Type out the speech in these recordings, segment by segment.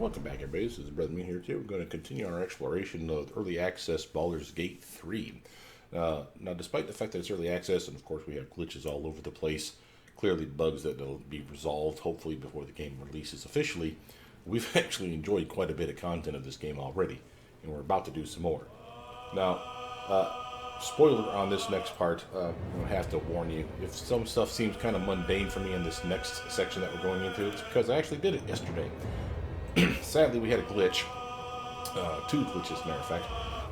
welcome back everybody, this is Brothermutant here too. We're going to continue our exploration of Early Access Baldur's Gate 3. Now despite the fact that it's Early Access, and of course we have glitches all over the place, clearly bugs that will be resolved hopefully before the game releases officially, we've actually enjoyed quite a bit of content of this game already, and we're about to do some more. Now, spoiler on this next part, I have to warn you, if some stuff seems kind of mundane for me in this next section that we're going into, it's because I actually did it yesterday. Sadly, we had a glitch, two glitches, as a matter of fact.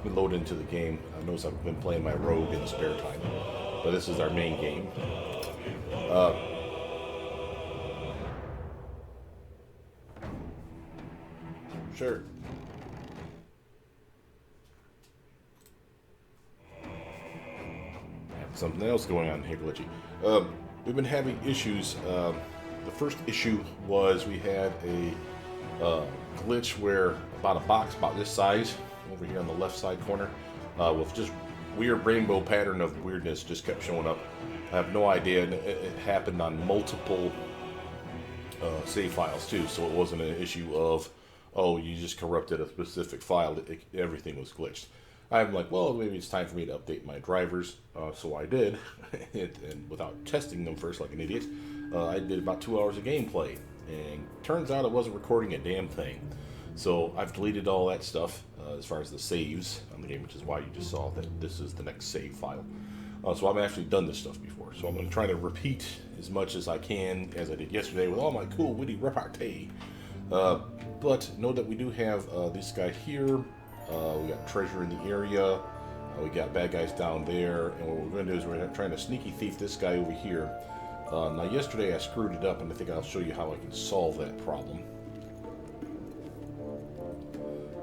We load into the game. I notice I've been playing my rogue in the spare time, but this is our main game. Sure. Something else going on here, glitchy. We've been having issues. The first issue was we had a glitch where about a box about this size over here on the left side corner with just weird rainbow pattern of weirdness just kept showing up. I have no idea, and it happened on multiple save files too, so it wasn't an issue of, oh, you just corrupted a specific file. Everything was glitched. I'm like, well, maybe it's time for me to update my drivers, so I did, and without testing them first like an idiot, I did about 2 hours of gameplay, and turns out it wasn't recording a damn thing. So I've deleted all that stuff as far as the saves on the game, which is why you just saw that this is the next save file. So I've actually done this stuff before, so I'm going to try to repeat as much as I can as I did yesterday with all my cool witty repartee. But know that we do have this guy here. We got treasure in the area. We got bad guys down there, and what we're going to do is we're trying to sneaky thief this guy over here. Now yesterday I screwed it up, and I think I'll show you how I can solve that problem.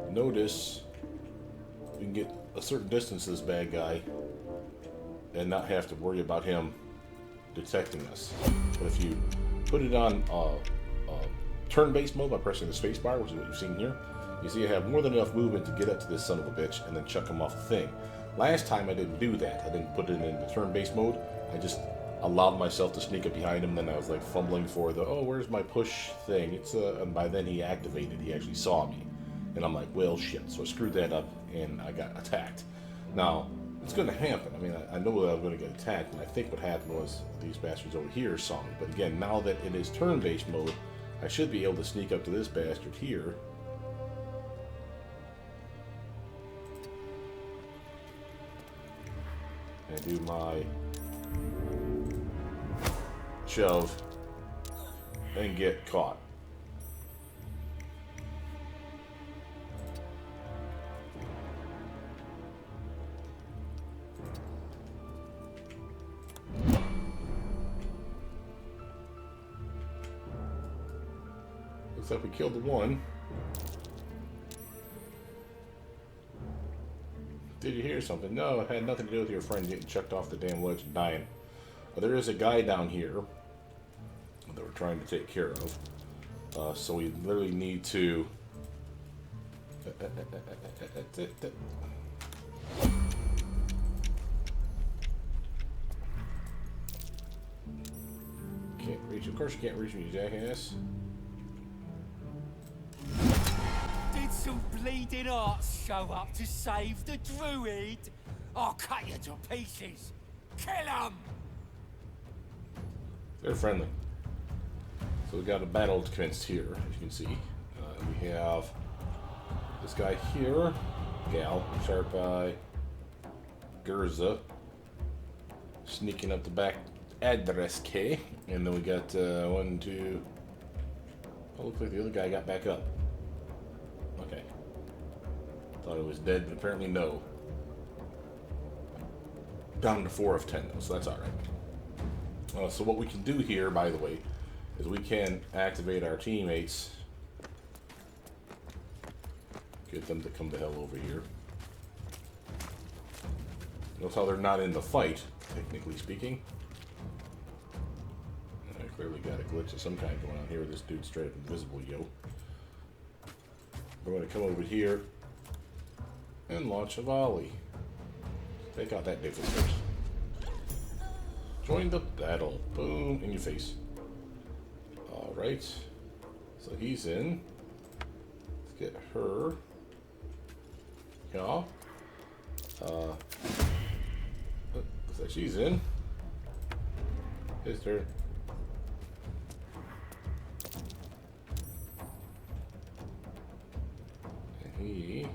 Notice we can get a certain distance to this bad guy and not have to worry about him detecting us. But if you put it on turn-based mode by pressing the space bar, which is what you've seen here, you see I have more than enough movement to get up to this son of a bitch and then chuck him off the thing. Last time I didn't do that. I didn't put it in the turn-based mode. I just allowed myself to sneak up behind him, then I was like fumbling for the, oh, where's my push thing? It's and by then he activated. He actually saw me. And I'm like, well, shit. So I screwed that up and I got attacked. Now, it's going to happen. I mean, I know that I'm going to get attacked, and I think what happened was these bastards over here saw me. But again, now that it is turn-based mode, I should be able to sneak up to this bastard here. And do my shove and get caught. Looks like we killed the one. Did you hear something? No, it had nothing to do with your friend getting chucked off the damn ledge and dying. There is a guy down here that we're trying to take care of. So we literally need to... Can't reach. Of course you can't reach me, you jackass. Did some bleeding arts show up to save the druid? I'll cut you to pieces. Kill 'em! They're friendly. So we got a battle commenced here, as you can see. We have this guy here, gal, Sharp Eye, Gurza, sneaking up the back address K, and then we got one, two. Oh, looks like the other guy got back up. Okay. Thought it was dead, but apparently no. Down to 4 of 10, though, so that's alright. So what we can do here, by the way, is we can activate our teammates. Get them to come the hell over here. Notice how they're not in the fight, technically speaking. I clearly got a glitch of some kind going on here with this dude straight up invisible, yo. We're going to come over here and launch a volley. Take out that different first. Join the battle. Boom, in your face. Alright. So he's in. get her. Yeah. Looks like she's in. His turn. And he.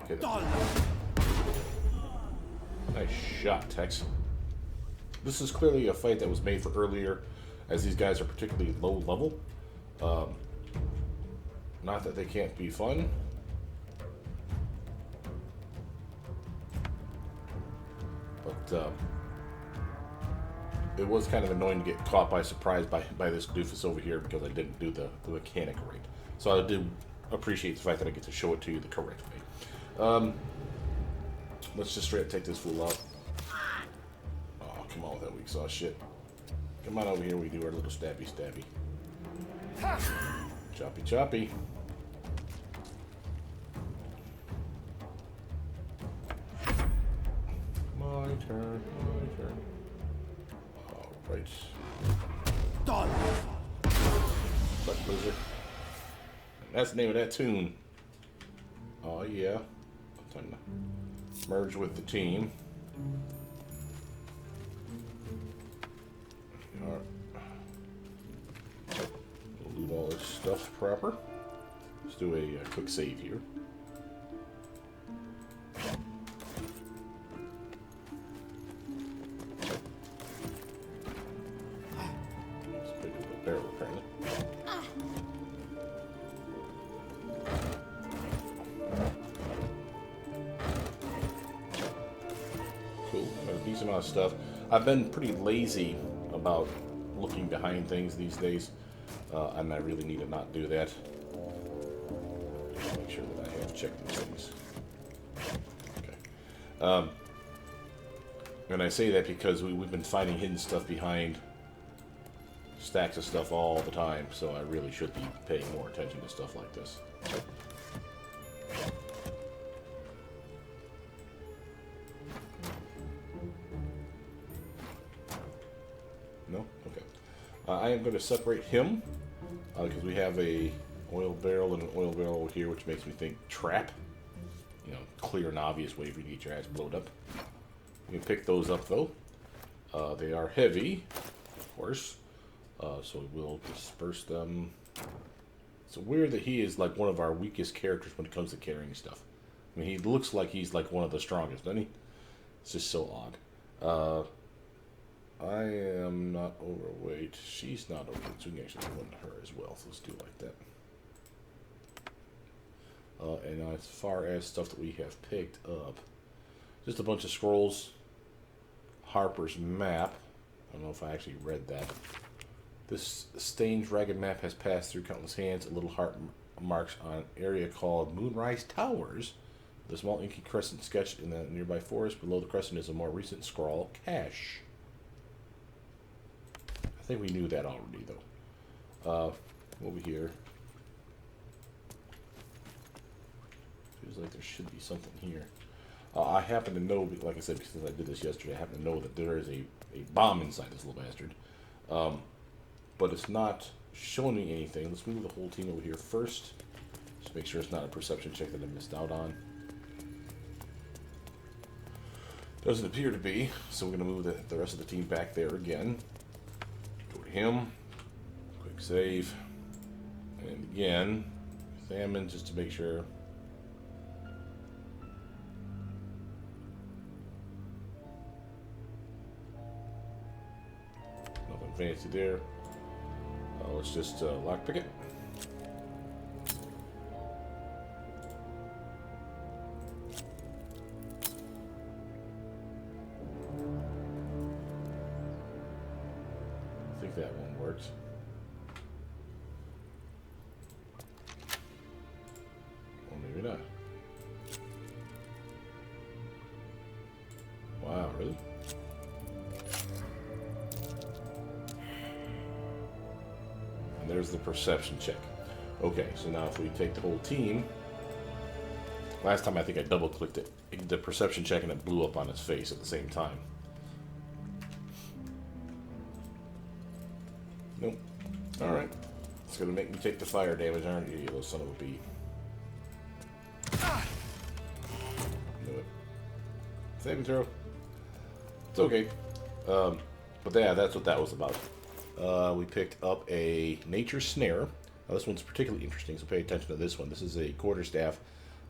Hit him. Nice shot, Tex. This is clearly a fight that was made for earlier, as these guys are particularly low level. Not that they can't be fun. But it was kind of annoying to get caught by surprise by this doofus over here because I didn't do the mechanic right. So I did appreciate the fact that I get to show it to you the correct way. Let's just straight up take this fool out. Oh, come on with that weak sauce shit. Come on over here, we do our little stabby. Choppy. My turn. Alright. Butt loser. And that's the name of that tune. Oh yeah. Time to merge with the team. Alright. We'll loot all this stuff proper. Let's do a quick save here. Let's pick up a barrel apparently. Cool. Got a decent amount of stuff. I've been pretty lazy about looking behind things these days, and I really need to not do that. Make sure that I have checked these things. Okay. And I say that because we've been finding hidden stuff behind stacks of stuff all the time, so I really should be paying more attention to stuff like this. No? Okay. I am going to separate him, because we have a oil barrel and an oil barrel over here, which makes me think trap. You know, clear and obvious way for you to get your ass blowed up. You can pick those up, though. They are heavy, of course, so we'll disperse them. It's weird that he is like one of our weakest characters when it comes to carrying stuff. I mean, he looks like he's like one of the strongest, doesn't he? It's just so odd. I am not overweight. She's not overweight, so we can actually put her as well. So let's do it like that. And as far as stuff that we have picked up, just a bunch of scrolls. Harper's map. I don't know if I actually read that. This stained, ragged map has passed through countless hands. A little heart marks on an area called Moonrise Towers. The small inky crescent sketched in the nearby forest. Below the crescent is a more recent scrawl, Cache. I think we knew that already, though. Over here. Feels like there should be something here. I happen to know, like I said, because I did this yesterday, I happen to know that there is a bomb inside this little bastard. But it's not showing me anything. Let's move the whole team over here first. Just make sure it's not a perception check that I missed out on. Doesn't appear to be, so we're going to move the rest of the team back there again. Go to him. Quick save. And again, examine just to make sure. Nothing fancy there. Let's just lockpick it. I think that one works. Or maybe not. Wow, really? There's the perception check. Okay, so now if we take the whole team, last time I think I double clicked it, the perception check, and it blew up on his face at the same time. Nope. Alright. It's gonna make me take the fire damage, aren't you, you little son of a bee? Do it. Saving throw. It's okay. But yeah, that's what that was about. We picked up a nature snare. Now this one's particularly interesting, so pay attention to this one. This is a quarterstaff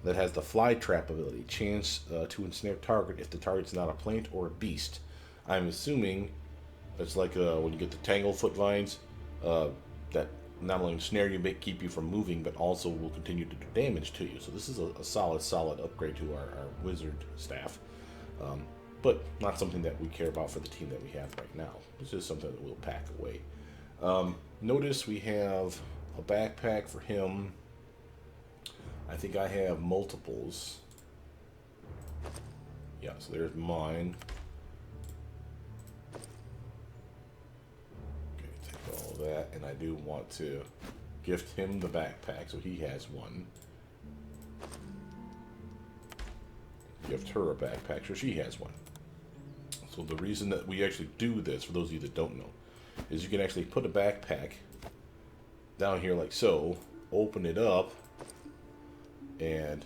that has the fly trap ability. Chance to ensnare target if the target's not a plant or a beast. I'm assuming it's like when you get the tangle foot vines, that not only ensnare you, keep you from moving, but also will continue to do damage to you. So this is a solid upgrade to our wizard staff. But not something that we care about for the team that we have right now. It's just something that we'll pack away. Notice we have a backpack for him. I think I have multiples. Yeah, so there's mine. Okay, take all of that, and I do want to gift him the backpack, so he has one. Gift her a backpack, so she has one. So the reason that we actually do this, for those of you that don't know, is you can actually put a backpack down here like so, open it up, and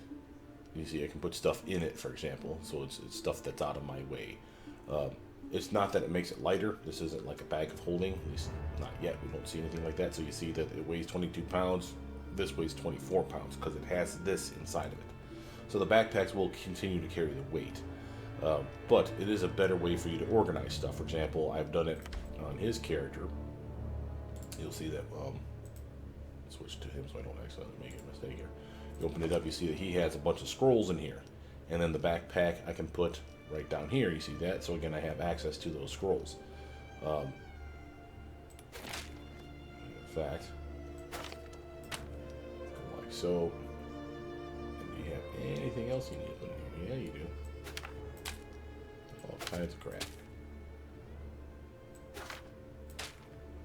you see I can put stuff in it, for example. So it's stuff that's out of my way. It's not that it makes it lighter. This isn't like a bag of holding, at least not yet. We don't see anything like that. So you see that it weighs 22 pounds. This weighs 24 pounds because it has this inside of it. So the backpacks will continue to carry the weight. But it is a better way for you to organize stuff. For example, I've done it on his character. You'll see that, switch to him so I don't accidentally make a mistake here. You open it up, you see that he has a bunch of scrolls in here. And then the backpack I can put right down here, you see that? So again, I have access to those scrolls. In fact, like so. And do you have anything else you need to put in here? Yeah, you do. All kinds of crap.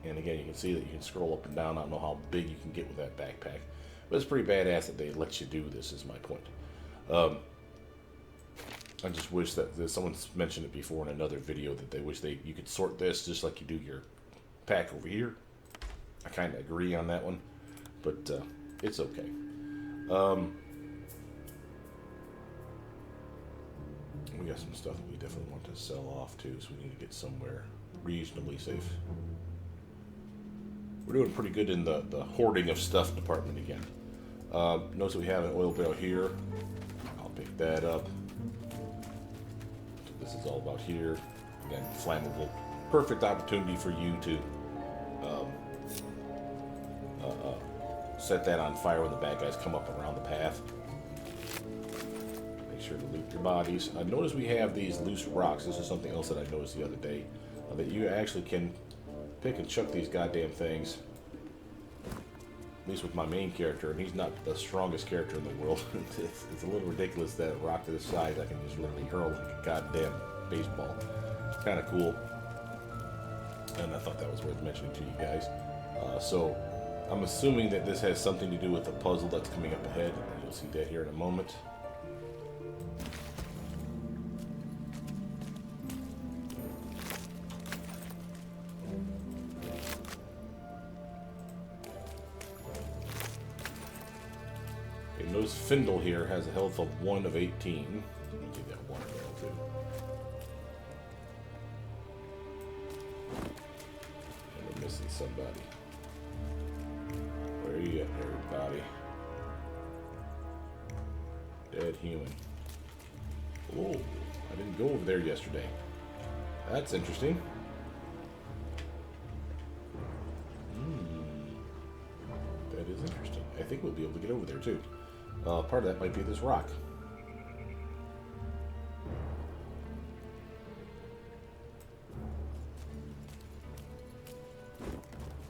And again, you can see that you can scroll up and down. I don't know how big you can get with that backpack, but it's pretty badass that they let you do this, is my point. I just wish that someone's mentioned it before in another video, that they wish you could sort this just like you do your pack over here. I kind of agree on that one, but it's okay. We got some stuff that we definitely want to sell off too, so we need to get somewhere reasonably safe. We're doing pretty good in the hoarding of stuff department again. Notice that we have an oil barrel here. I'll pick that up. So this is all about here. Again, flammable. Perfect opportunity for you to set that on fire when the bad guys come up around the path. Make sure to loot your bodies. Notice we have these loose rocks. This is something else that I noticed the other day. That you actually can pick and chuck these goddamn things. At least with my main character, and he's not the strongest character in the world. It's a little ridiculous that a rock to this size I can just literally hurl like a goddamn baseball. It's kind of cool. And I thought that was worth mentioning to you guys. So I'm assuming that this has something to do with the puzzle that's coming up ahead. And you'll see that here in a moment. Notice Findle here has a health of 1 of 18. I'll give that 1 barrel too. And we're missing somebody. Where are you at, everybody? Dead human. Oh, I didn't go over there yesterday. That's interesting. That is interesting. I think we'll be able to get over there too. Part of that might be this rock.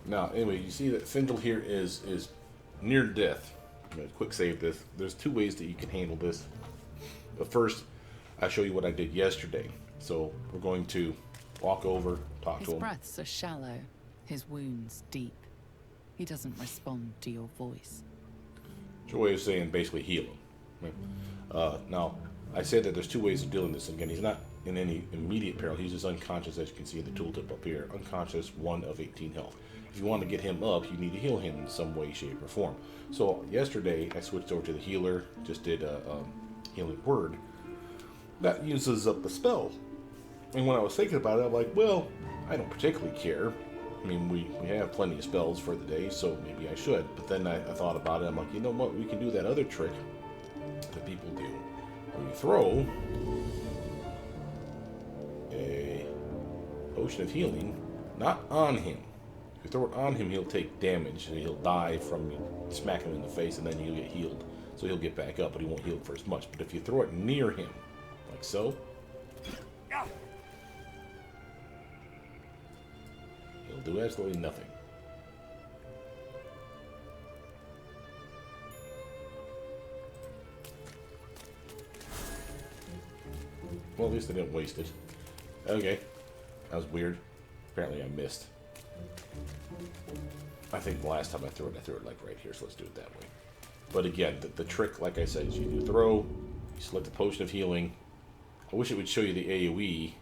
Now, anyway, you see that Findle here is near death. I'm going to quick save this. There's 2 ways that you can handle this. But first, I'll show you what I did yesterday. So we're going to walk over, talk to him. His breaths are shallow, his wounds deep. He doesn't respond to your voice. It's a way of saying basically heal him. Now, I said that there's 2 ways of dealing this. Again, he's not in any immediate peril. He's just unconscious, as you can see in the tooltip up here. Unconscious, 1 of 18 health. If you want to get him up, you need to heal him in some way, shape, or form. So yesterday, I switched over to the healer, just did a healing word. That uses up the spell. And when I was thinking about it, I'm like, well, I don't particularly care. I mean, we have plenty of spells for the day, so maybe I should. But then I thought about it, I'm like, you know what, we can do that other trick that people do. Where you throw a potion of healing, not on him. If you throw it on him, he'll take damage, and he'll die from you smacking him in the face, and then he'll get healed. So he'll get back up, but he won't heal for as much. But if you throw it near him, like so, he'll do absolutely nothing. Well, at least I didn't waste it. Okay. That was weird. Apparently I missed. I think the last time I threw it like right here, so let's do it that way. But again, the trick, like I said, is you do throw, you select the potion of healing. I wish it would show you the AoE.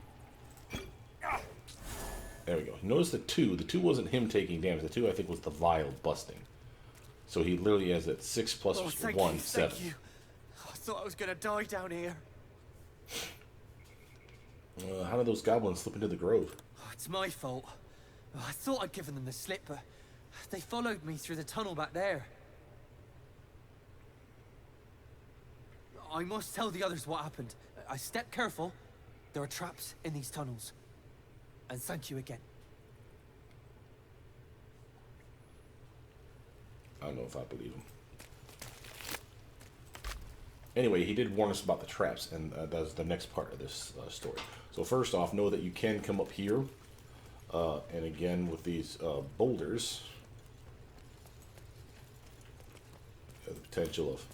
There we go. Notice the 2. The 2 wasn't him taking damage. The 2, I think, was the vial busting. So he literally has that 6 plus 1, 7. Thank you. I thought I was going to die down here. How did those goblins slip into the grove? Oh, it's my fault. I thought I'd given them the slip, but they followed me through the tunnel back there. I must tell the others what happened. I stepped careful. There are traps in these tunnels. And thank you again. I don't know if I believe him. Anyway, he did warn us about the traps, and that's the next part of this story. So first off, know that you can come up here, and again with these boulders, you have the potential of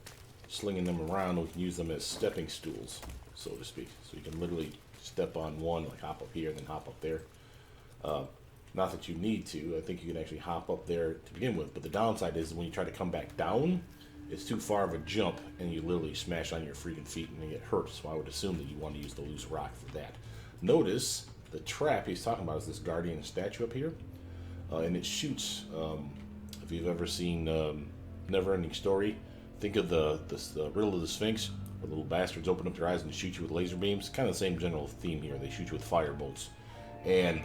slinging them around. We can use them as stepping stools, so to speak. So you can literally step on one, like hop up here, and then hop up there. Not that you need to. I think you can actually hop up there to begin with, but the downside is when you try to come back down, it's too far of a jump, and you literally smash on your freaking feet and you get hurt. So I would assume that you want to use the loose rock for that. Notice the trap he's talking about is this guardian statue up here, and it shoots. If you've ever seen Never-Ending Story, think of the riddle of the Sphinx, where little bastards open up their eyes and shoot you with laser beams. Kind of the same general theme here. They shoot you with fire bolts. And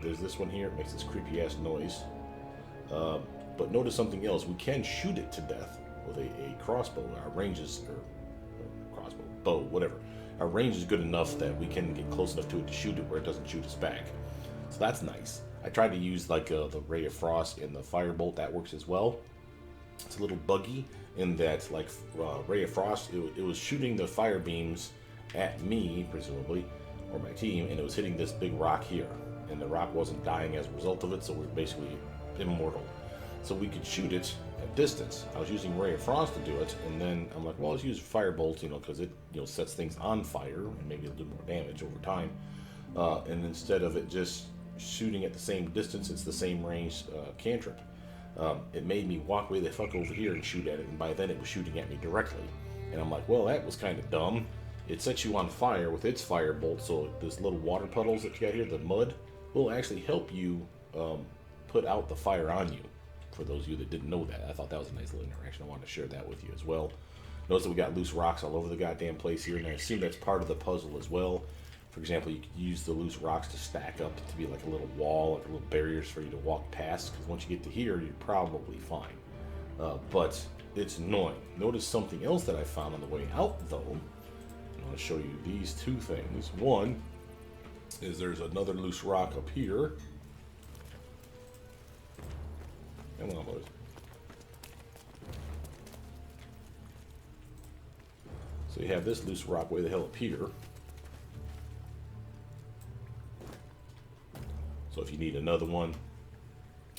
there's this one here. It makes this creepy ass noise. But notice something else. We can shoot it to death with a crossbow. Our range is, or crossbow, bow, whatever. Our range is good enough that we can get close enough to it to shoot it where it doesn't shoot us back. So that's nice. I tried to use like the Ray of Frost and the Firebolt. That works as well. It's a little buggy in that, like Ray of Frost, it was shooting the fire beams at me, presumably, or my team, and it was hitting this big rock here. And the rock wasn't dying as a result of it, so we're basically immortal. So we could shoot it at distance. I was using Ray of Frost to do it, and then I'm like, well, let's use Firebolt, because it sets things on fire, and maybe it'll do more damage over time. And instead of it just shooting at the same distance, it's the same range cantrip. It made me walk way the fuck over here and shoot at it, and by then it was shooting at me directly. And I'm like, well, that was kind of dumb. It sets you on fire with its Firebolt, so this little water puddles that you got here, the mud, will actually help you put out the fire on you. For those of you that didn't know that, I thought that was a nice little interaction. I wanted to share that with you as well. Notice that we got loose rocks all over the goddamn place here, and I assume that's part of the puzzle as well. For example, you could use the loose rocks to stack up to be like a little wall, like little barriers for you to walk past, because once you get to here, you're probably fine. But it's annoying. Notice something else that I found on the way out, though. I want to show you these two things. One is there's another loose rock up here. Come on, boys. So you have this loose rock way the hell up here. So if you need another one,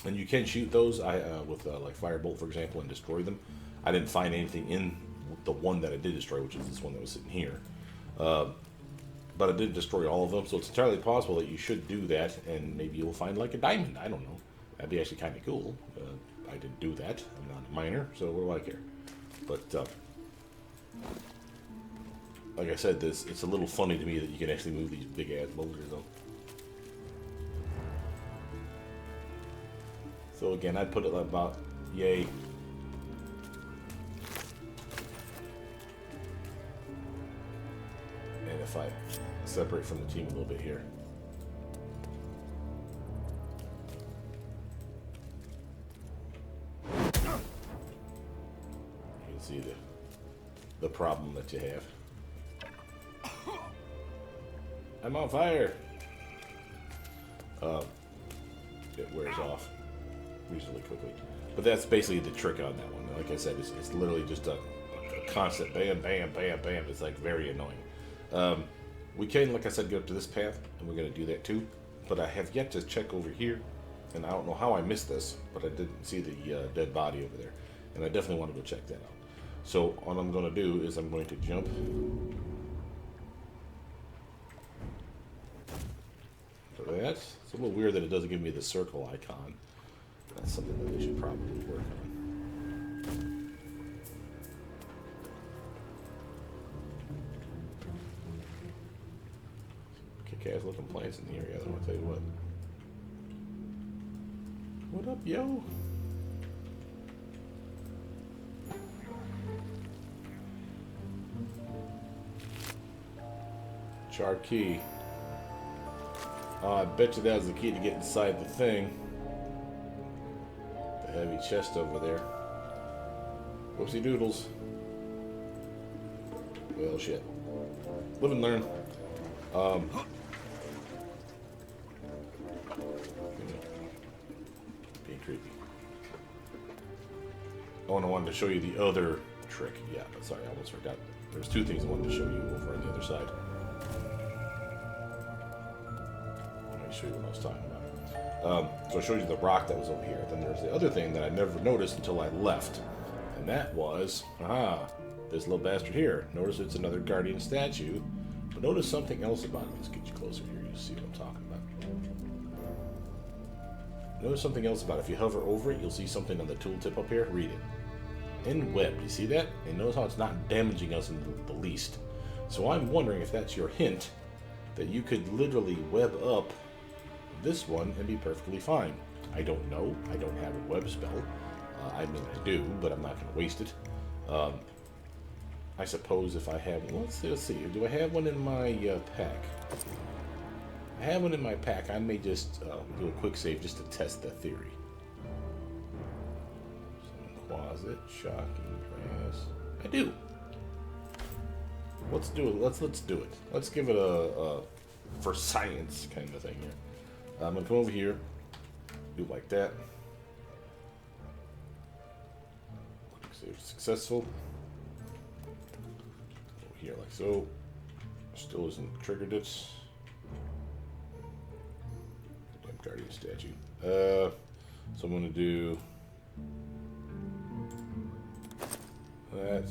and you can shoot those with like Firebolt, for example, and destroy them. I didn't find anything in the one that I did destroy, which is this one that was sitting here. But I did destroy all of them, so it's entirely possible that you should do that, and maybe you'll find like a diamond. I don't know. That'd be actually kind of cool. I didn't do that. I'm not a miner, so what do I care? But like I said, it's a little funny to me that you can actually move these big ass boulders though. So again, I'd put it about yay. And if I separate from the team a little bit here. You can see the problem that you have. I'm on fire! It wears off reasonably quickly. But that's basically the trick on that one. Like I said, it's literally just a constant bam, bam, bam, bam. It's like very annoying. We can, like I said, go up to this path, and we're going to do that too. But I have yet to check over here, and I don't know how I missed this, but I didn't see the dead body over there. And I definitely want to go check that out. So what I'm going to do is I'm going to jump. So that's it's a little weird that it doesn't give me the circle icon. That's something that they should probably work on. Kick-ass looking plants in the area, I want to tell you what. What up, yo? Chart key. Oh, I bet you that was the key to get inside the thing. The heavy chest over there. Whoopsie doodles. Well, shit. Live and learn. Being creepy. Oh, and I wanted to show you the other trick. Yeah, sorry, I almost forgot. There's two things I wanted to show you over on the other side. Show you what I was talking about. So I showed you the rock that was over here. Then there's the other thing that I never noticed until I left. And that was, this little bastard here. Notice it's another guardian statue. But notice something else about it. Let's get you closer here. You see what I'm talking about. Notice something else about it. If you hover over it, you'll see something on the tooltip up here. Read it. In web. You see that? And notice how it's not damaging us in the least. So I'm wondering if that's your hint that you could literally web up this one and be perfectly fine. I don't know. I don't have a web spell. I mean, I do, but I'm not going to waste it. I suppose if I have... Let's see. Do I have one in my pack? I have one in my pack. I may just do a quick save just to test the theory. Some closet, shocking grass. I do. Let's do it. Let's do it. Let's give it a for science kind of thing here. I'm going to come over here, do it like that. Save successful. Over here like so. Still isn't triggered it. Damn guardian statue. So I'm going to do that.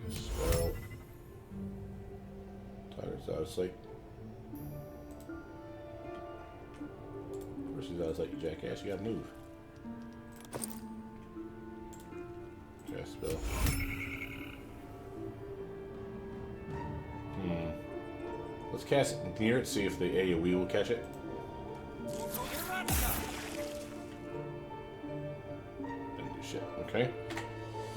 Spell. Tiger's out of sight. First he's out of sight, you jackass. You gotta move. Cast spell. Let's cast it near it, see if the AoE will catch it. Didn't do shit. Okay.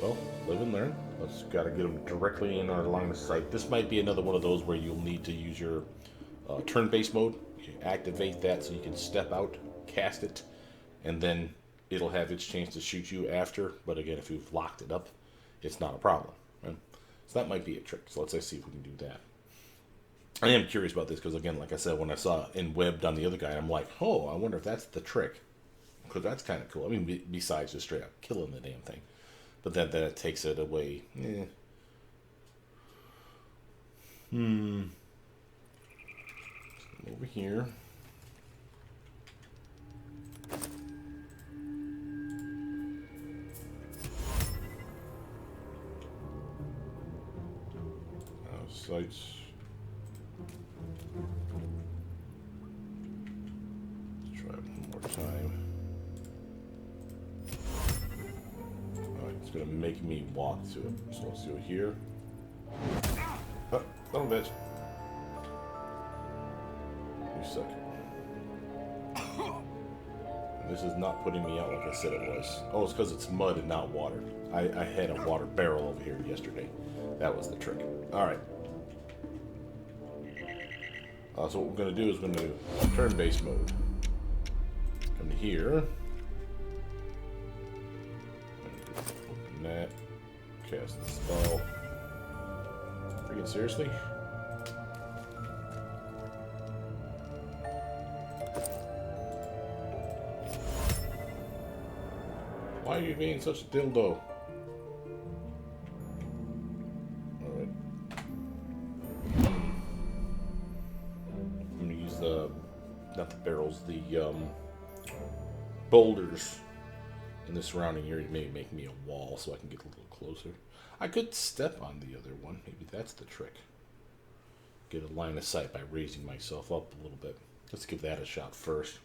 Well, live and learn. Let's gotta get them directly in our line of sight. This might be another one of those where you'll need to use your turn-based mode. You activate that so you can step out, cast it, and then it'll have its chance to shoot you after. But again, if you've locked it up, it's not a problem. Right? So that might be a trick. So let's see if we can do that. I am curious about this because, again, like I said, when I saw in webbed on the other guy, I'm like, oh, I wonder if that's the trick. Because that's kind of cool. I mean, besides just straight up killing the damn thing. But then it takes it away. Over here. Sights. Let's try it one more time. Alright, It's going to make me walk to it. So let's do it here. Oh, bitch. You suck. This is not putting me out like I said it was. Oh, it's because it's mud and not water. I had a water barrel over here yesterday. That was the trick. Alright. So what we're going to do is we're going to do turn-based mode. Come here. Open that. Cast the spell. Freaking seriously? Why are you being such a dildo? Alright. I'm gonna use the, not the barrels, the boulders in the surrounding area to maybe make me a wall so I can get a little closer. I could step on the other one. Maybe that's the trick. Get a line of sight by raising myself up a little bit. Let's give that a shot first.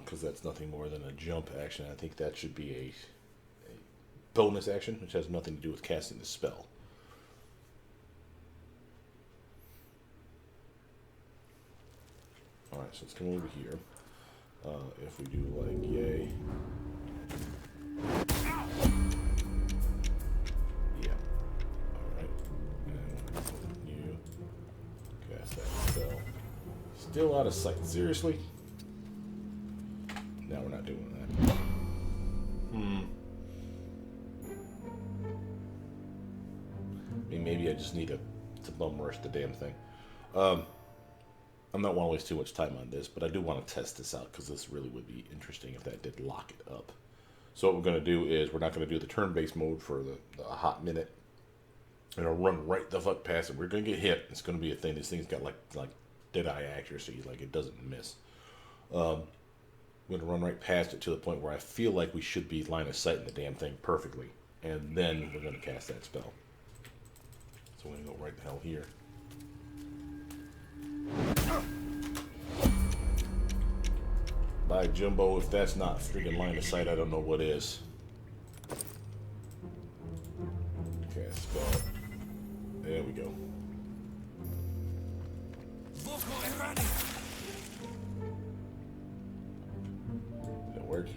Because that's nothing more than a jump action. I think that should be a bonus action, which has nothing to do with casting the spell. Alright, so let's come over here. If we do like yay. Yeah. Alright. And you cast that spell. Still out of sight. Seriously? No, we're not doing that. I mean, maybe I just need to bum rush the damn thing. I'm not want to waste too much time on this, but I do want to test this out because this really would be interesting if that did lock it up. So what we're going to do is we're not going to do the turn-based mode for the hot minute. And I'll run right the fuck past it. We're going to get hit. It's going to be a thing. This thing's got like dead-eye accuracy. Like, it doesn't miss. I'm going to run right past it to the point where I feel like we should be line of sight in the damn thing perfectly. And then we're going to cast that spell. So we're going to go right the hell here. By Jumbo, if that's not freaking line of sight, I don't know what is. Cast spell. There we go. Did it work?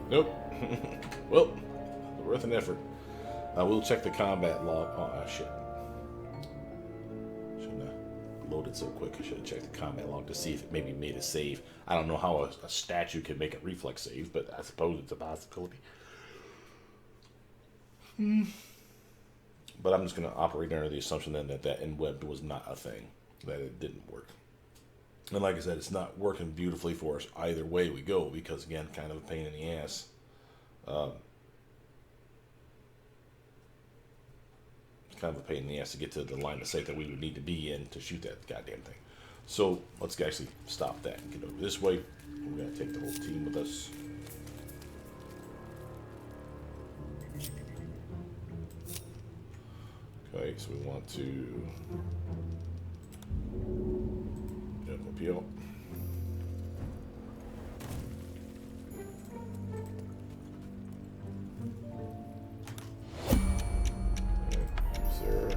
Nope. Well, worth an effort. We'll check the combat log. Oh, shit. Shouldn't have loaded so quick. I should have checked the combat log to see if it maybe made a save. I don't know how a statue can make a reflex save, but I suppose it's a possibility. But I'm just going to operate under the assumption then that in-web was not a thing. That it didn't work. And like I said, it's not working beautifully for us either way we go, because again, kind of a pain in the ass. It's kind of a pain in the ass to get to the line of sight that we would need to be in to shoot that goddamn thing. So let's actually stop that and get over this way. We're going to take the whole team with us. Okay, so we want to jump up here. Sir.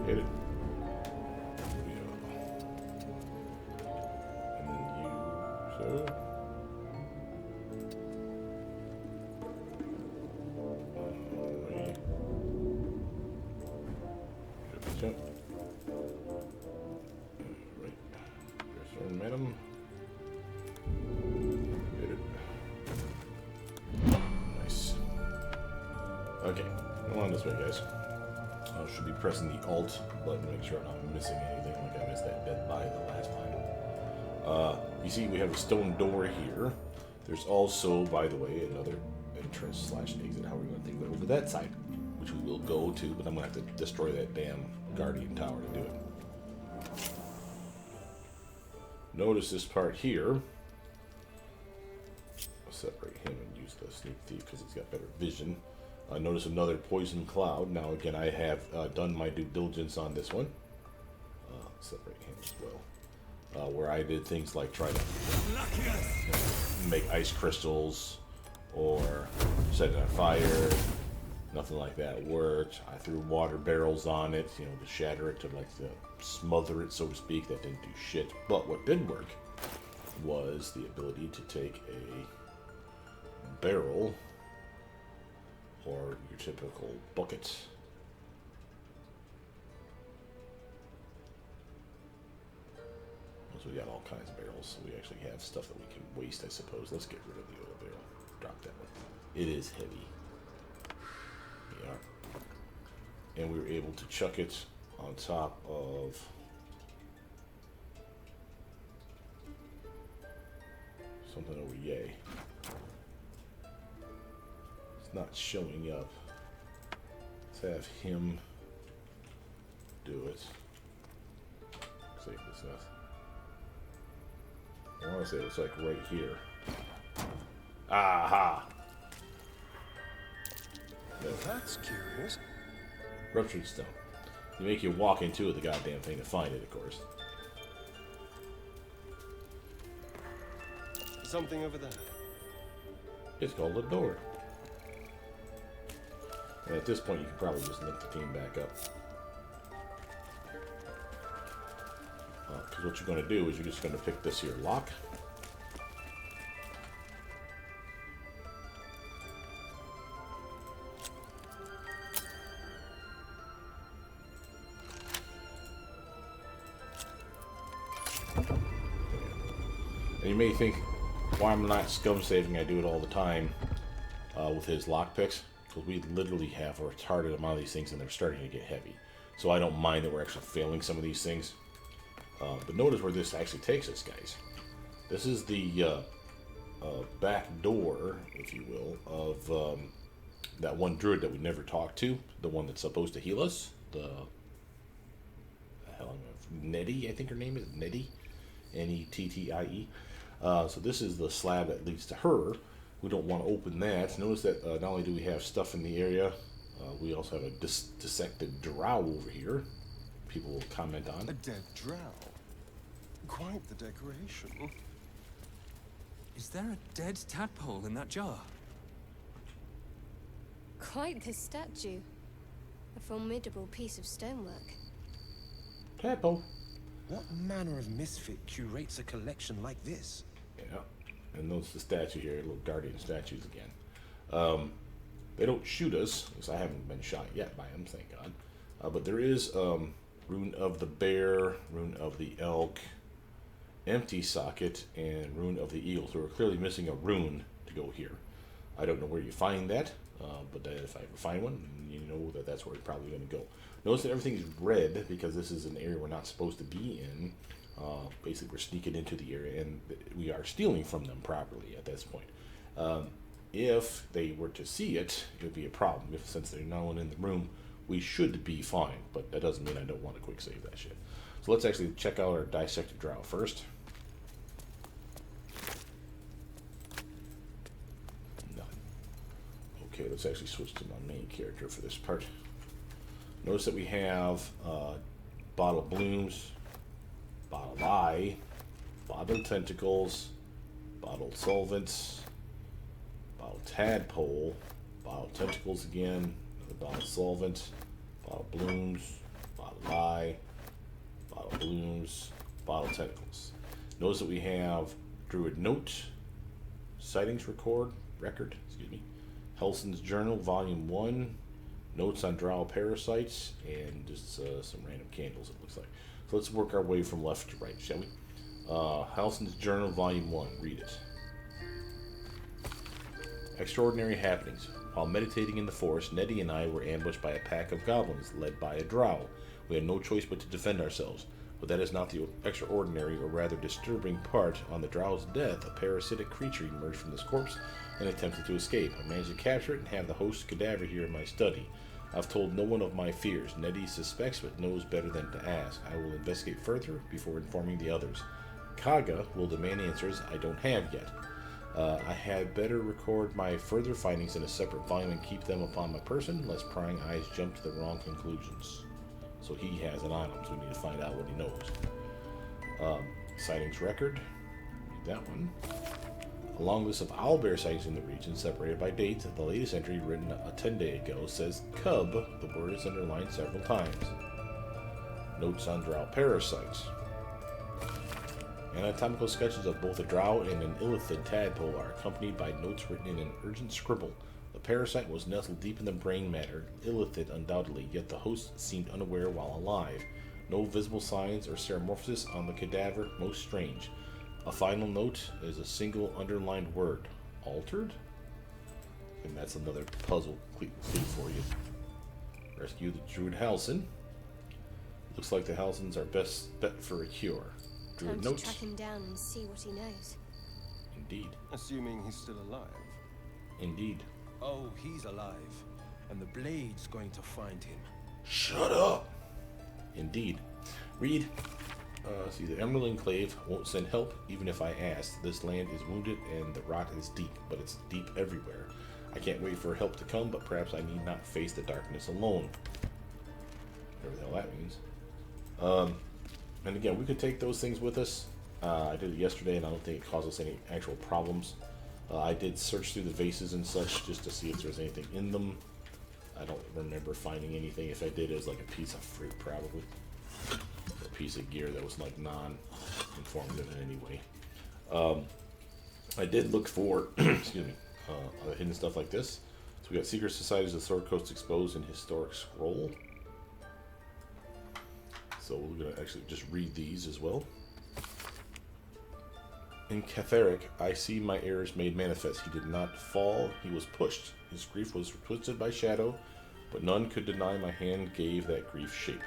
Hit it. Yeah. And then you, sir. Jump. Right. There's our madam. Hit it. Nice. Okay. Come on this way, guys. I should be pressing the Alt button to make sure I'm not missing anything like I missed that dead body the last time. You see we have a stone door here. There's also, by the way, another entrance / exit, how we're going to think over that side, which we will go to, but I'm going to have to destroy that damn Guardian Tower to do it. Notice this part here. I'll separate him and use the Sneak Thief because he's got better vision. Notice another poison cloud. Now again, I have done my due diligence on this one. Separate him as well. where I did things like try to make ice crystals or set it on fire. Nothing like that worked. I threw water barrels on it, you know, to shatter it, to like to smother it, so to speak. That didn't do shit. But what did work was the ability to take a barrel or your typical bucket. So we got all kinds of barrels. So we actually have stuff that we can waste, I suppose. Let's get rid of the oil barrel. Drop that one. It is heavy. Yeah. And we were able to chuck it on top of something over yay. It's not showing up. Let's have him do it. Save this mess. I want to say it's like right here. Aha! No. That's curious. Ruptured stone. You make you walk into the goddamn thing to find it, of course. Something over there. It's called a door. And at this point, you can probably just link the team back up. Because what you're going to do is you're just going to pick this here lock. And you may think, why I'm not scum saving, I do it all the time with his lockpicks. Because we literally have a retarded amount of these things and they're starting to get heavy. So I don't mind that we're actually failing some of these things. But notice where this actually takes us, guys. This is the back door, if you will, of that one druid that we never talked to. The one that's supposed to heal us. The hell, Nettie, I think her name is. Nettie. Nettie. So this is the slab that leads to her. We don't want to open that. Notice that not only do we have stuff in the area, we also have a dissected drow over here. People will comment on. A dead drow. Quite the decoration. Is there a dead tadpole in that jar? Quite the statue. A formidable piece of stonework. Tadpole. What manner of misfit curates a collection like this? Yeah. And notice the statue here, little guardian statues again. They don't shoot us, because I haven't been shot yet by them, thank God. But there is Rune of the Bear, Rune of the Elk, Empty Socket, and Rune of the Eagle. So we're clearly missing a rune to go here. I don't know where you find that, but if I ever find one, you know that that's where it's probably going to go. Notice that everything's red, because this is an area we're not supposed to be in. Basically, we're sneaking into the area, and we are stealing from them properly at this point. If they were to see it, it would be a problem. Since there's no one in the room, we should be fine, but that doesn't mean I don't want to quick save that shit. So let's actually check out our dissected drow first. None. Okay, let's actually switch to my main character for this part. Notice that we have bottle blooms, bottle eye, bottle tentacles, bottle solvents, bottle tadpole, bottle tentacles again, another bottle solvent, bottle blooms, bottle eye, bottle blooms, bottle tentacles. Notice that we have Druid Note, Sightings record, Helson's Journal, Volume 1, Notes on Drow Parasites, and just some random candles, it looks like. So let's work our way from left to right, shall we? Helson's Journal, Volume 1, read it. Extraordinary happenings. While meditating in the forest, Nettie and I were ambushed by a pack of goblins led by a drow. We had no choice but to defend ourselves. But that is not the extraordinary, or rather disturbing part. On the drow's death, a parasitic creature emerged from this corpse and attempted to escape. I managed to capture it and have the host's cadaver here in my study. I've told no one of my fears. Nettie suspects but knows better than to ask. I will investigate further before informing the others. Kaga will demand answers I don't have yet. I had better record my further findings in a separate volume and keep them upon my person, lest prying eyes jump to the wrong conclusions. So he has it on him, so we need to find out what he knows. Sightings record. Read that one. A long list of owlbear sightings in the region, separated by date. The latest entry, written a 10-day ago, says cub. The word is underlined several times. Notes on drow parasites. Anatomical sketches of both a drow and an illithid tadpole are accompanied by notes written in an urgent scribble. The parasite was nestled deep in the brain matter, illithid undoubtedly, yet the host seemed unaware while alive. No visible signs or metamorphosis on the cadaver, most strange. A final note is a single underlined word. Altered? And that's another puzzle clue for you. Rescue the Druid Halsin. Looks like the Halsins are best bet for a cure. Druid Time note. to track him down and see what he knows. Indeed. Assuming he's still alive. Indeed. Oh, he's alive. And the blade's going to find him. Shut up! Indeed. Read. See, the Emerald Enclave won't send help, even if I asked. This land is wounded and the rot is deep, but it's deep everywhere. I can't wait for help to come, but perhaps I need not face the darkness alone. Whatever the hell that means. And again, we could take those things with us. I did it yesterday, and I don't think it caused us any actual problems. I did search through the vases and such just to see if there was anything in them. I don't remember finding anything. If I did, it was like a piece of fruit, probably. A piece of gear that was like non-informative in any way. I did look for, excuse me, other hidden stuff like this. So we got Secret Societies of the Sword Coast exposed in Historic Scroll. So we're going to actually just read these as well. In Catheric, I see my errors made manifest. He did not fall, he was pushed. His grief was twisted by shadow, but none could deny my hand gave that grief shape.